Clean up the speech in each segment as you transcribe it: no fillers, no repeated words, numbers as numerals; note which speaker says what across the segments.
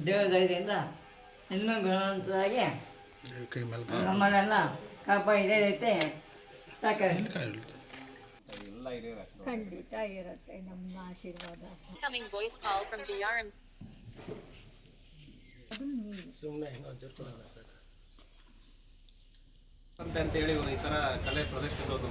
Speaker 1: ದೇವದಯದಿಂದ ಇನ್ನೂ ಗುಣವಂತರಾಗಿ ನಮ್ಮನ್ನೆಲ್ಲ ಕಾಪಾಡಿದೈತೆ
Speaker 2: ಖಂಡಿತ ಇರುತ್ತೆ ನಮ್ಮ ಆಶೀರ್ವಾದ.
Speaker 3: ಸುಮ್ಮನೆ ಅಂತೇಳಿ ಈ ತರ ಕಲೆ ಪ್ರದರ್ಶಿಸೋದು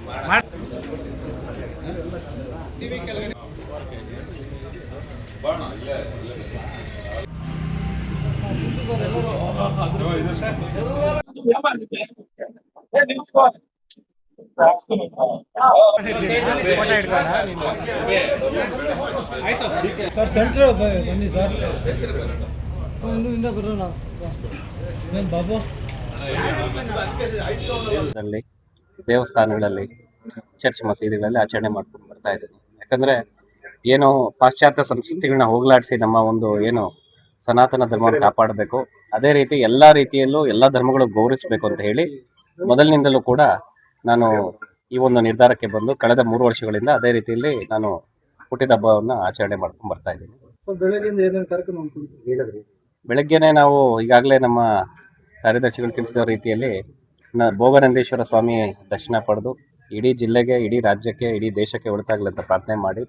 Speaker 4: ಸರ್ ಸೆಂಟ್ರ್ ಬನ್ನಿ ಸರ್ ಇಂದ ಬರೋಣ ಬಾಬು.
Speaker 5: ದೇವಸ್ಥಾನಗಳಲ್ಲಿ ಚರ್ಚ್ ಮಸೀದಿಗಳಲ್ಲಿ ಆಚರಣೆ ಮಾಡ್ಕೊಂಡು ಬರ್ತಾ ಇದ್ದೀನಿ. ಯಾಕಂದ್ರೆ ಏನು ಪಾಶ್ಚಾತ್ಯ ಸಂಸ್ಕೃತಿಗಳನ್ನ ಹೋಗ್ಲಾಡಿಸಿ ನಮ್ಮ ಒಂದು ಏನು ಸನಾತನ ಧರ್ಮವನ್ನು ಕಾಪಾಡಬೇಕು, ಅದೇ ರೀತಿ ಎಲ್ಲಾ ರೀತಿಯಲ್ಲೂ ಎಲ್ಲಾ ಧರ್ಮಗಳು ಗೌರವಿಸಬೇಕು ಅಂತ ಹೇಳಿ ಮೊದಲಿನಿಂದಲೂ ಕೂಡ ನಾನು ಈ ಒಂದು ನಿರ್ಧಾರಕ್ಕೆ ಬಂದು ಕಳೆದ 3 ವರ್ಷಗಳಿಂದ ಅದೇ ರೀತಿಯಲ್ಲಿ ನಾನು ಹುಟ್ಟಿದ ಹಬ್ಬವನ್ನು ಆಚರಣೆ ಮಾಡ್ಕೊಂಡು ಬರ್ತಾ ಇದ್ದೀನಿ. ಬೆಳಗ್ಗೆನೆ ನಾವು ಈಗಾಗಲೇ ನಮ್ಮ ಕಾರ್ಯದರ್ಶಿಗಳು ತಿಳಿಸಿದ ರೀತಿಯಲ್ಲಿ ಭೋಗನಂದೀಶ್ವರ ಸ್ವಾಮಿ ದರ್ಶನ ಪಡೆದು ಇಡೀ ಜಿಲ್ಲೆಗೆ, ಇಡೀ ರಾಜ್ಯಕ್ಕೆ, ಇಡೀ ದೇಶಕ್ಕೆ ಒಳಿತಾಗಲಿ ಅಂತ ಪ್ರಾರ್ಥನೆ ಮಾಡಿ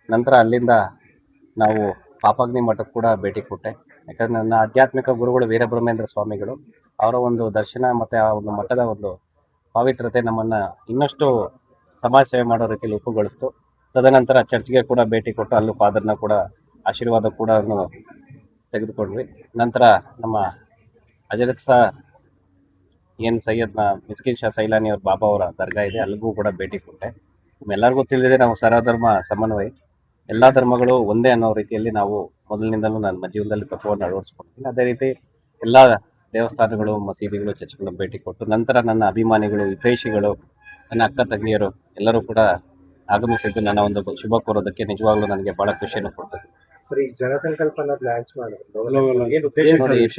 Speaker 5: ನಂತರ ಅಲ್ಲಿಂದ ನಾವು ಪಾಪಾಗ್ನಿ ಮಠಕ್ಕೆ ಕೂಡ ಭೇಟಿ ಕೊಟ್ಟೆ. ಯಾಕಂದರೆ ನನ್ನ ಆಧ್ಯಾತ್ಮಿಕ ಗುರುಗಳು ವೀರಬ್ರಹ್ಮೇಂದ್ರ ಸ್ವಾಮಿಗಳು, ಅವರ ಒಂದು ದರ್ಶನ ಮತ್ತು ಆ ಒಂದು ಮಠದ ಒಂದು ಪಾವಿತ್ರತೆ ನಮ್ಮನ್ನು ಇನ್ನಷ್ಟು ಸಮಾಜ ಸೇವೆ ಮಾಡೋ ರೀತಿಯಲ್ಲಿ ಉಪಗೊಳಿಸ್ತು. ತದನಂತರ ಚರ್ಚ್ಗೆ ಕೂಡ ಭೇಟಿ ಕೊಟ್ಟು ಅಲ್ಲೂ ಫಾದರ್ನ ಕೂಡ ಆಶೀರ್ವಾದ ಕೂಡ ತೆಗೆದುಕೊಂಡ್ವಿ. ನಂತರ ನಮ್ಮ ಹಜರತ್ ಏನು ಸೈಯದ್ನ ಮಿಸ್ಕಿನ್ ಶಾ ಸೈಲಾನಿ ಅವ್ರ ಬಾಬಾ ಅವರ ದರ್ಗಾ ಇದೆ, ಅಲ್ಲಿಗೂ ಕೂಡ ಭೇಟಿ ಕೊಟ್ಟೆ. ನಮ್ಮೆಲ್ಲರಿಗೂ ತಿಳಿದಿದೆ ನಾವು ಸರ್ವಧರ್ಮ ಸಮನ್ವಯ, ಎಲ್ಲ ಧರ್ಮಗಳು ಒಂದೇ ಅನ್ನೋ ರೀತಿಯಲ್ಲಿ ನಾವು ಮೊದಲಿನಿಂದಲೂ ನನ್ನ ಜೀವನದಲ್ಲಿ ತತ್ವವನ್ನು ಅಳವಡಿಸ್ಕೊಡ್ತೀನಿ. ಅದೇ ರೀತಿ ಎಲ್ಲ ದೇವಸ್ಥಾನಗಳು, ಮಸೀದಿಗಳು, ಚರ್ಚ್ಗಳು ಭೇಟಿ ಕೊಟ್ಟು ನಂತರ ನನ್ನ ಅಭಿಮಾನಿಗಳು, ಹಿತೈಷಿಗಳು, ನನ್ನ ಅಕ್ಕ ತಂಗಿಯರು ಎಲ್ಲರೂ ಕೂಡ ಆಗಮಿಸಿದ್ದು ನನ್ನ ಒಂದು ಶುಭ ಕೋರೋದಕ್ಕೆ ನಿಜವಾಗ್ಲೂ ನನಗೆ ಬಹಳ ಖುಷಿಯನ್ನು ಕೊಡ್ತದೆ.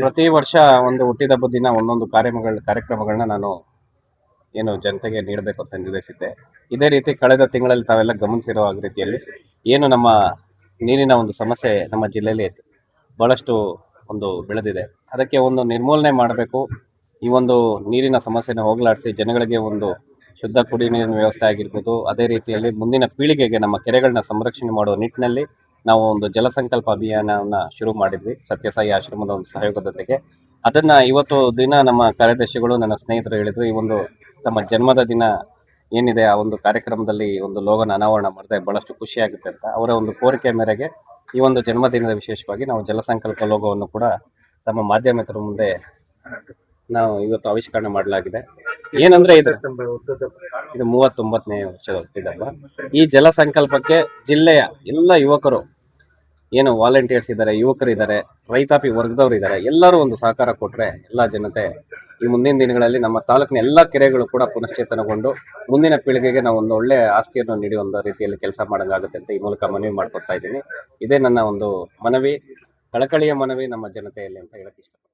Speaker 5: ಪ್ರತಿ ವರ್ಷ ಒಂದು ಹುಟ್ಟಿದ ಹಬ್ಬದ ದಿನ ಒಂದೊಂದು ಕಾರ್ಯಕ್ರಮಗಳನ್ನ ನಾನು ಏನು ಜನತೆಗೆ ನೀಡಬೇಕು ಅಂತ ನಿರ್ಧರಿಸಿದ್ದೆ. ಇದೇ ರೀತಿ ಕಳೆದ ತಿಂಗಳಲ್ಲಿ ತಾವೆಲ್ಲ ಗಮನಿಸಿರೋ ರೀತಿಯಲ್ಲಿ ಏನು ನಮ್ಮ ನೀರಿನ ಒಂದು ಸಮಸ್ಯೆ ನಮ್ಮ ಜಿಲ್ಲೆಯಲ್ಲಿ ಬಹಳಷ್ಟು ಒಂದು ಬೆಳೆದಿದೆ. ಅದಕ್ಕೆ ಒಂದು ನಿರ್ಮೂಲನೆ ಮಾಡಬೇಕು. ಈ ಒಂದು ನೀರಿನ ಸಮಸ್ಯೆನ ಹೋಗಲಾಡಿಸಿ ಜನಗಳಿಗೆ ಒಂದು ಶುದ್ಧ ಕುಡಿಯುವ ನೀರಿನ ವ್ಯವಸ್ಥೆ ಆಗಿರ್ಬೋದು, ಅದೇ ರೀತಿಯಲ್ಲಿ ಮುಂದಿನ ಪೀಳಿಗೆಗೆ ನಮ್ಮ ಕೆರೆಗಳನ್ನ ಸಂರಕ್ಷಣೆ ಮಾಡುವ ನಿಟ್ಟಿನಲ್ಲಿ ನಾವು ಒಂದು ಜಲಸಂಕಲ್ಪ ಅಭಿಯಾನವನ್ನು ಶುರು ಮಾಡಿದ್ವಿ ಸತ್ಯಸಾಯಿ ಆಶ್ರಮದ ಒಂದು ಸಹಯೋಗದೊಂದಿಗೆ. ಅದನ್ನ ಇವತ್ತು ದಿನ ನಮ್ಮ ಕಾರ್ಯದರ್ಶಿಗಳು, ನನ್ನ ಸ್ನೇಹಿತರು ಹೇಳಿದ್ರು, ಈ ಒಂದು ತಮ್ಮ ಜನ್ಮದ ದಿನ ಏನಿದೆ ಆ ಒಂದು ಕಾರ್ಯಕ್ರಮದಲ್ಲಿ ಒಂದು ಲೋಗೋನ ಅನಾವರಣ ಮಾಡಿದ್ರೆ ಬಹಳಷ್ಟು ಖುಷಿಯಾಗುತ್ತೆ ಅಂತ. ಅವರ ಒಂದು ಕೋರಿಕೆ ಮೇರೆಗೆ ಈ ಒಂದು ಜನ್ಮದಿನದ ವಿಶೇಷವಾಗಿ ನಾವು ಜಲಸಂಕಲ್ಪ ಲೋಗೋವನ್ನು ಕೂಡ ತಮ್ಮ ಮಾಧ್ಯಮಿತರ ಮುಂದೆ ನಾವು ಇವತ್ತು ಆವಿಷ್ಕರಣೆ ಮಾಡಲಾಗಿದೆ. ಏನಂದ್ರೆ ಇದು 39ನೇ ವರ್ಷದ ಹುಟ್ಟಿದಬ್ಬ. ಈ ಜಲಸಂಕಲ್ಪಕ್ಕೆ ಜಿಲ್ಲೆಯ ಎಲ್ಲ ಯುವಕರು, ಏನು ವಾಲಂಟಿಯರ್ಸ್ ಇದ್ದಾರೆ, ಯುವಕರಿದ್ದಾರೆ, ರೈತಾಪಿ ವರ್ಗದವರು ಇದ್ದಾರೆ, ಎಲ್ಲರೂ ಒಂದು ಸಹಕಾರ ಕೊಟ್ಟರೆ ಎಲ್ಲ ಜನತೆ ಈ ಮುಂದಿನ ದಿನಗಳಲ್ಲಿ ನಮ್ಮ ತಾಲೂಕಿನ ಎಲ್ಲ ಕೆರೆಗಳು ಕೂಡ ಪುನಶ್ಚೇತನಗೊಂಡು ಮುಂದಿನ ಪೀಳಿಗೆಗೆ ನಾವು ಒಂದು ಒಳ್ಳೆ ಆಸ್ತಿಯನ್ನು ನೀಡಿ ಒಂದು ರೀತಿಯಲ್ಲಿ ಕೆಲಸ ಮಾಡೋಂಗಾಗುತ್ತೆ ಅಂತ ಈ ಮೂಲಕ ಮನವಿ ಮಾಡ್ಕೊತಾ ಇದ್ದೀನಿ. ಇದೇ ನನ್ನ ಒಂದು ಮನವಿ, ಕಳಕಳಿಯ ಮನವಿ ನಮ್ಮ ಜನತೆಯಲ್ಲಿ ಅಂತ ಹೇಳಕ್ಕೆ ಇಷ್ಟಪಡ್ತೀನಿ.